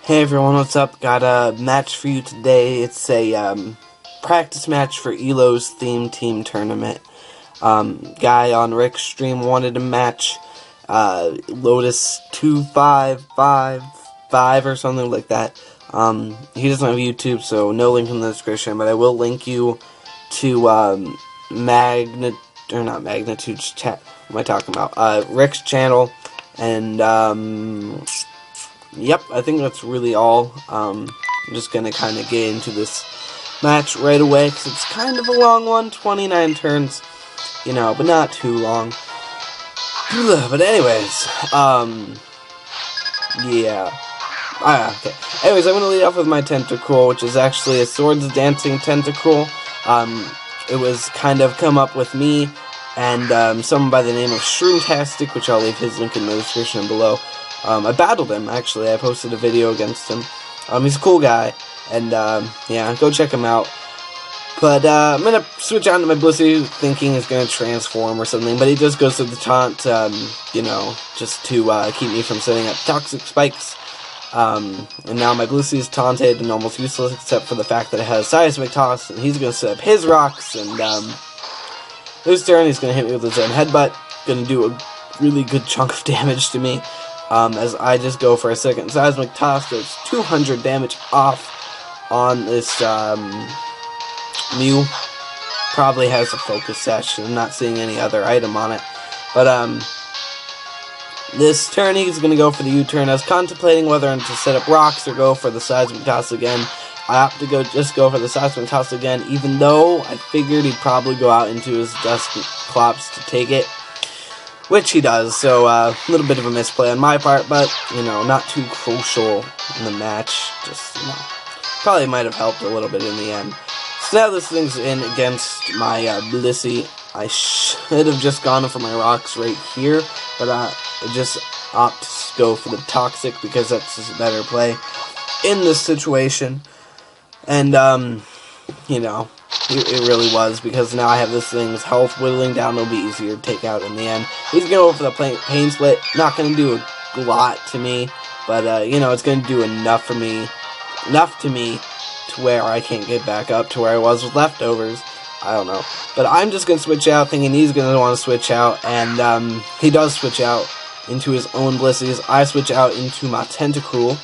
Hey everyone, what's up? Got a match for you today. It's a practice match for Elo's theme team tournament. Guy on Rick's stream wanted a match. Lotus2555 or something like that. He doesn't have YouTube, so no link in the description, but I will link you to Magnitude's chat. What am I talking about? Rick's channel, and yep, I think that's really all. I'm just gonna kind of get into this match right away, because it's kind of a long one, 29 turns, you know, but not too long. But anyways, yeah. Okay. Anyways, I'm gonna lead off with my tentacle, which is actually a swords dancing tentacle. It was kind of come up with me and someone by the name of Shroomtastic, which I'll leave his link in the description below. I battled him, actually. I posted a video against him. He's a cool guy, and yeah, go check him out. But I'm gonna switch on to my Blissey, thinking he's gonna transform or something, but he just goes to the taunt, you know, just to keep me from setting up toxic spikes. And now my Blissey is taunted and almost useless, except for the fact that it has seismic toss, and he's gonna set up his rocks, and this turn he's gonna hit me with his own headbutt, gonna do a really good chunk of damage to me. As I just go for a second seismic toss, does 200 damage off on this Mew. Probably has a focus sash. I'm not seeing any other item on it. But this turn he's going to go for the U-turn. I was contemplating whether to set up rocks or go for the seismic toss again. I opt to just go for the seismic toss again, even though I figured he'd probably go out into his dust clops to take it. Which he does, so a little bit of a misplay on my part, but, you know, not too crucial in the match. Just, you know, probably might have helped a little bit in the end. So now this thing's in against my Blissey. I should have just gone for my rocks right here, but I just opt to go for the Toxic because that's just a better play in this situation. And, you know, it really was, because now I have this thing's health whittling down. It'll be easier to take out in the end. He's going to go for the pain split. Not going to do a lot to me, but, you know, it's going to do enough for me. Enough to me to where I can't get back up to where I was with leftovers. I don't know. But I'm just going to switch out, thinking he's going to want to switch out, and he does switch out into his own Blissies. I switch out into my Tentacruel.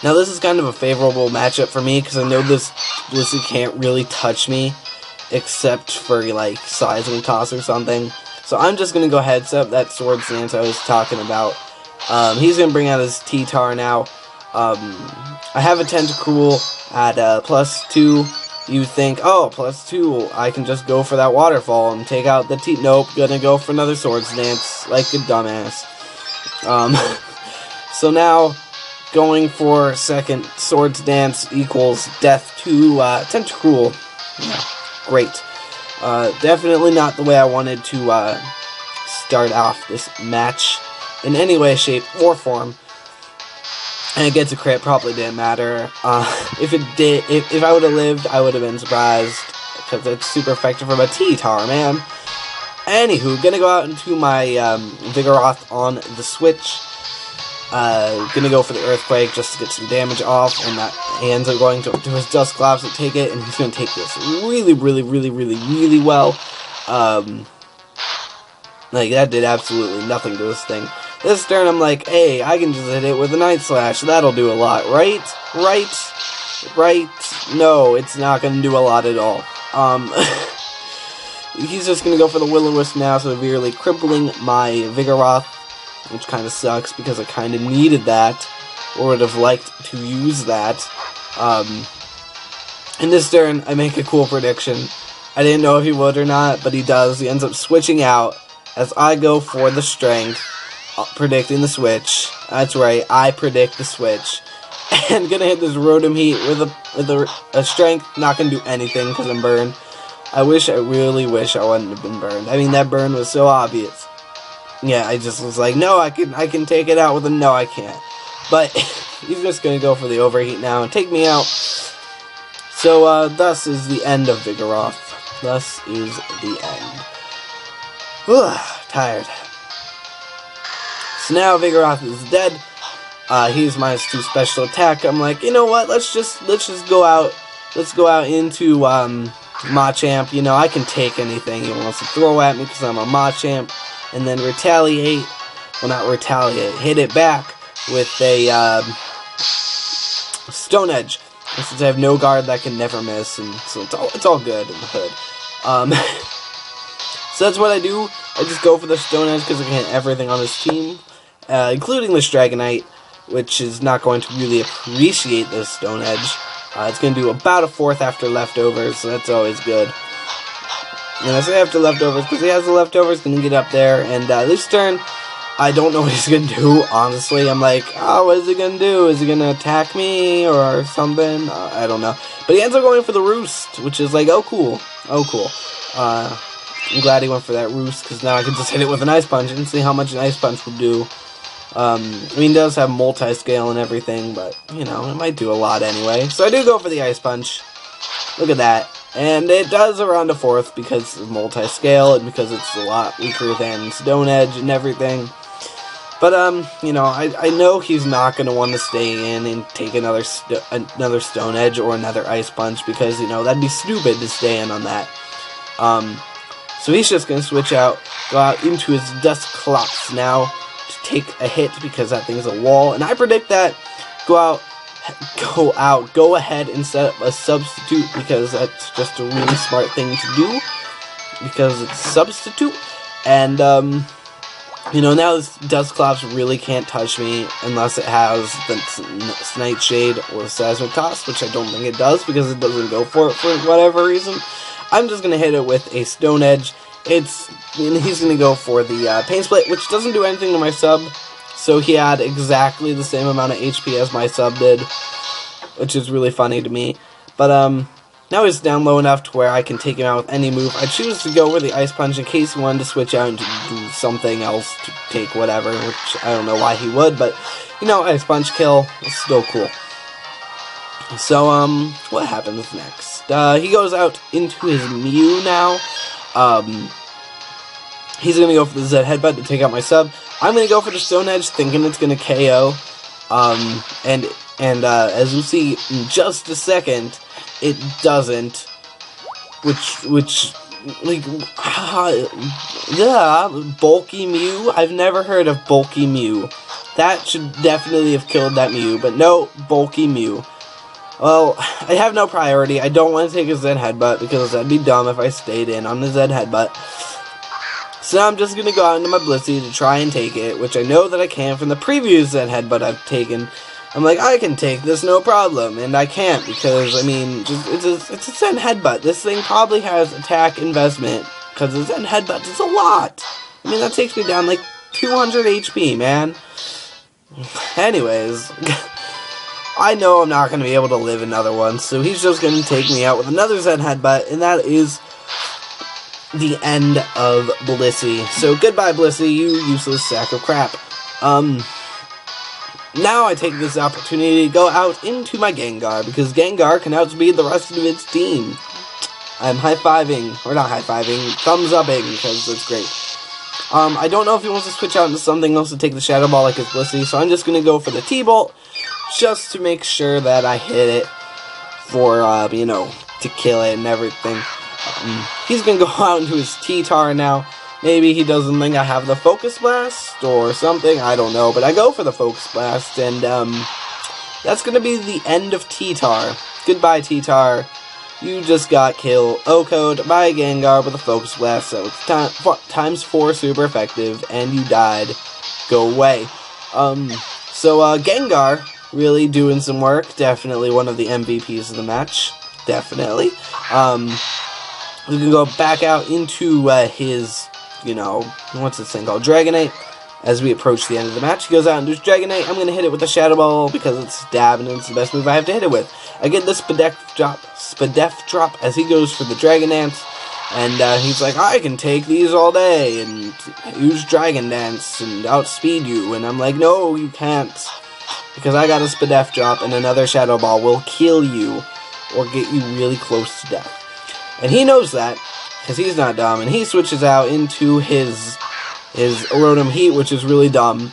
Now this is kind of a favorable matchup for me, because I know this Blissey can't really touch me, except for, like, seismic toss or something. So I'm just going to go ahead, set up that sword stance I was talking about. He's going to bring out his T-Tar now. I have a Tentacruel at +2. You think, oh, +2, I can just go for that waterfall and take out the Nope, gonna go for another swords dance, like a dumbass. So now, going for second swords dance equals death to Tentacruel. Yeah, great. Definitely not the way I wanted to start off this match in any way, shape, or form. And it gets a crit, probably didn't matter. If it did, if I would have lived, I would have been surprised, because it's super effective from a T-Tar, man. Anywho, gonna go out into my Vigoroth on the Switch. Gonna go for the Earthquake just to get some damage off, and that he ends up going to his Dust Clops to take it, and he's gonna take this really well. Like, that did absolutely nothing to this thing. This turn, I'm like, hey, I can just hit it with a Night Slash. That'll do a lot, right? Right? No, it's not gonna do a lot at all. He's just gonna go for the Will-O-Wisp now, severely crippling my Vigoroth, which kind of sucks, because I kind of needed that, or would have liked to use that. In this turn, I make a cool prediction. I didn't know if he would or not, but he does. He ends up switching out, as I go for the Strength, predicting the switch. That's right, I predict the switch. And gonna hit this Rotom Heat with a Strength. Not gonna do anything, because I'm burned. I really wish I wouldn't have been burned. I mean, that burn was so obvious. Yeah, I just was like, no, I can take it out with a no, I can't. But he's just gonna go for the Overheat now and take me out. So, thus is the end of Vigoroth. Thus is the end. Ugh, tired. So now Vigoroth is dead. He's -2 special attack. I'm like, you know what? Let's just go out. Let's go out into Machamp. You know, I can take anything he wants to throw at me because I'm a Machamp, and then retaliate. Well, not retaliate. Hit it back with a Stone Edge. And since I have no guard, that can never miss, and so it's all good in the hood. So that's what I do. I just go for the Stone Edge because I can hit everything on his team, including this Dragonite, which is not going to really appreciate this Stone Edge. It's going to do about a 4th after leftovers, so that's always good. And I say after leftovers because he has the leftovers, going to get up there, and this turn, I don't know what he's going to do, honestly. I'm like, oh, what is he going to do? Is he going to attack me or something? I don't know. But he ends up going for the Roost, which is like, oh, cool. Oh, cool. I'm glad he went for that Roost, because now I can just hit it with an Ice Punch and see how much an Ice Punch would do. I mean, it does have multi-scale and everything, but, you know, it might do a lot anyway. So I do go for the Ice Punch. Look at that. And it does around a 4th because of multi-scale and because it's a lot weaker than Stone Edge and everything. But, you know, I know he's not going to want to stay in and take another Stone Edge or another Ice Punch because, you know, that'd be stupid to stay in on that. So he's just going to switch out, go out into his Dusclops now to take a hit because that thing's a wall. And I predict that go ahead and set up a substitute because that's just a really smart thing to do because it's substitute. And, you know, now this Dusclops really can't touch me unless it has the Nightshade or Seismic Toss, which I don't think it does because it doesn't go for it for whatever reason. I'm just going to hit it with a Stone Edge. He's going to go for the Pain Split, which doesn't do anything to my sub. So he had exactly the same amount of HP as my sub did, which is really funny to me. But now he's down low enough to where I can take him out with any move. I choose to go for the Ice Punch in case he wanted to switch out and to do something else to take whatever, which I don't know why he would, but, you know, Ice Punch kill is still cool. So, what happens next? He goes out into his Mew now. He's going to go for the Z Headbutt to take out my sub. I'm going to go for the Stone Edge, thinking it's going to KO. And as you'll see in just a second, it doesn't. Like, yeah, Bulky Mew? I've never heard of Bulky Mew. That should definitely have killed that Mew, but no, Bulky Mew. Well, I have no priority. I don't want to take a Z Headbutt because that'd be dumb if I stayed in on the Z Headbutt. So now I'm just going to go out into my Blissey to try and take it, which I know that I can from the previous Z Headbutt I've taken. I'm like, I can take this, no problem, and I can't because, I mean, it's a Zen Headbutt. This thing probably has attack investment because the Zen Headbutt is a lot. I mean, that takes me down like 200 HP, man. Anyways, I know I'm not going to be able to live another one, so he's just going to take me out with another Zen Headbutt, and that is the end of Blissey. So goodbye, Blissey, you useless sack of crap. Now I take this opportunity to go out into my Gengar, because Gengar can outspeed the rest of its team. I'm high-fiving, or not high-fiving, thumbs-upping, because it's great. I don't know if he wants to switch out into something else to take the Shadow Ball like his Blissey, so I'm just going to go for the T-Bolt, just to make sure that I hit it for, you know, to kill it and everything. He's going to go out into his T-Tar now. Maybe he doesn't think I have the Focus Blast or something, I don't know, but I go for the Focus Blast, and that's going to be the end of T-Tar. Goodbye, T-Tar. You just got killed, OHKO'd by Gengar with a Focus Blast, so it's times 4 super effective, and you died. Go away. So Gengar really doing some work, definitely one of the MVPs of the match, definitely. We can go back out into his, you know, what's this thing called? Dragonite. As we approach the end of the match, he goes out and does Dragonite. I'm going to hit it with a Shadow Ball because it's stab and it's the best move I have to hit it with. I get the Spadef drop as he goes for the Dragon Dance. And he's like, I can take these all day and use Dragon Dance and outspeed you. And I'm like, no, you can't. Because I got a Spadef drop and another Shadow Ball will kill you or get you really close to death. And he knows that, because he's not dumb, and he switches out into his Rotom Heat, which is really dumb.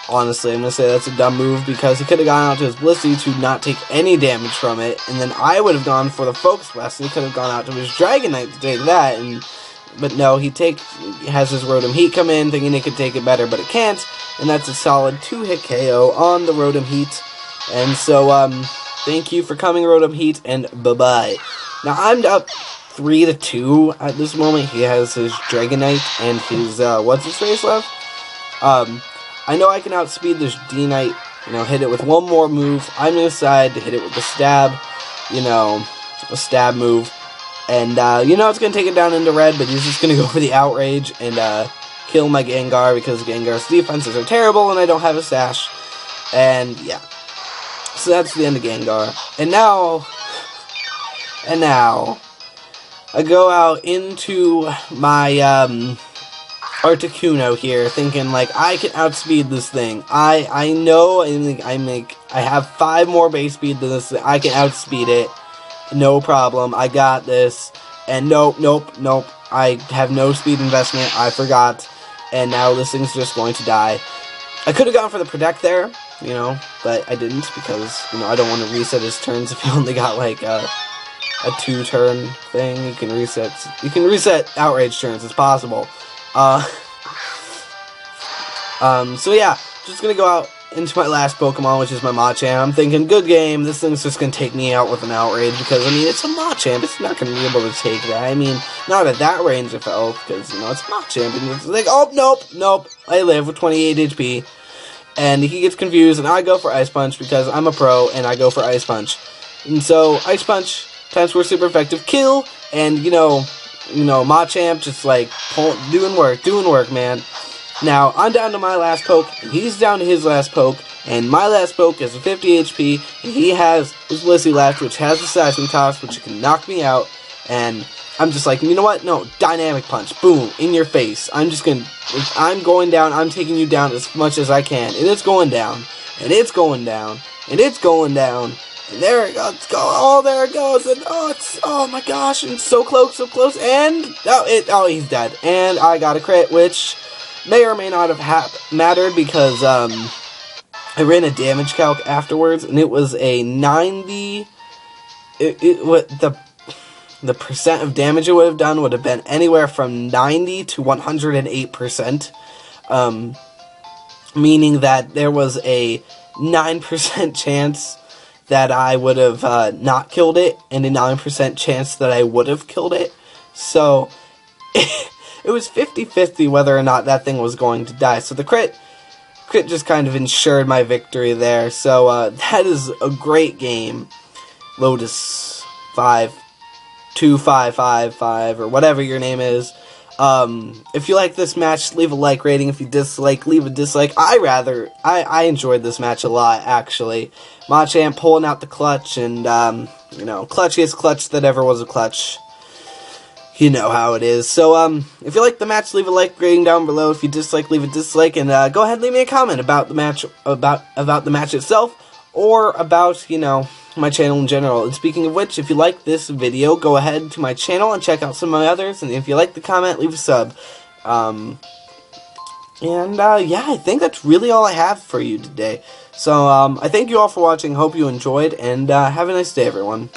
Honestly, I'm going to say that's a dumb move because he could have gone out to his Blissey to not take any damage from it, and then I would have gone for the Focus Blast, and he could have gone out to his Dragonite to take that, but no, he has his Rotom Heat come in, thinking it could take it better, but it can't, and that's a solid 2-hit KO on the Rotom Heat, and so, thank you for coming, Rotom Heat, and bye-bye. Now, I'm up 3-2 at this moment. He has his Dragonite and his, what's-his-face left? I know I can outspeed this D-Knight, hit it with one more move. I'm going to decide to hit it with the stab, a stab move. And, it's going to take it down into red, but he's just going to go for the Outrage and, kill my Gengar because Gengar's defenses are terrible and I don't have a Sash. And, yeah. So that's the end of Gengar. And now, I go out into my, Articuno here, thinking, like, I can outspeed this thing. I know I have 5 more base speed than this thing. I can outspeed it. No problem. I got this. And nope. I have no speed investment. I forgot. And now this thing's just going to die. I could have gone for the Protect there, but I didn't because, I don't want to reset his turns if he only got, like, a 2-turn thing. You can reset Outrage turns. It's possible. So yeah, just gonna go out into my last Pokemon, which is my Machamp. I'm thinking, good game, this thing's just gonna take me out with an Outrage, because, it's a Machamp, it's not gonna be able to take that. Not at that range, if because, it's Machamp, and it's like, oh, nope, I live with 28 HP, and he gets confused, and I go for Ice Punch, because I'm a pro, and I go for Ice Punch. And so, Ice Punch, times 4 super effective kill, and, Machamp just, like, doing work, man. Now, I'm down to my last poke, and he's down to his last poke, and my last poke is a 50 HP, and he has his Blissey left, which has the Seismic Toss, which can knock me out, and I'm just like, you know what? No, Dynamic Punch, boom, in your face. If I'm going down, I'm taking you down as much as I can, and it's going down, and it's going down, and it's going down, and there it goes, there it goes, and oh my gosh, and so close, and, he's dead, and I got a crit, which may or may not have mattered, because, I ran a damage calc afterwards, and it was a 90, the percent of damage it would have done would have been anywhere from 90 to 108%, meaning that there was a 9% chance that I would have not killed it, and a 9% chance that I would have killed it. So, it was 50-50 whether or not that thing was going to die. So the crit just kind of ensured my victory there. So that is a great game. Lotus2555, or whatever your name is. If you like this match, leave a like rating. If you dislike, leave a dislike. I enjoyed this match a lot, actually. Machamp pulling out the clutch, and, clutchiest clutch that ever was a clutch. You know how it is. So, if you like the match, leave a like rating down below. If you dislike, leave a dislike, and, go ahead and leave me a comment about the match, about the match itself, or about, my channel in general. And speaking of which, if you like this video, go ahead to my channel and check out some of my others, and if you like the comment, leave a sub. Yeah, I think that's really all I have for you today. So, I thank you all for watching, hope you enjoyed, and, have a nice day, everyone.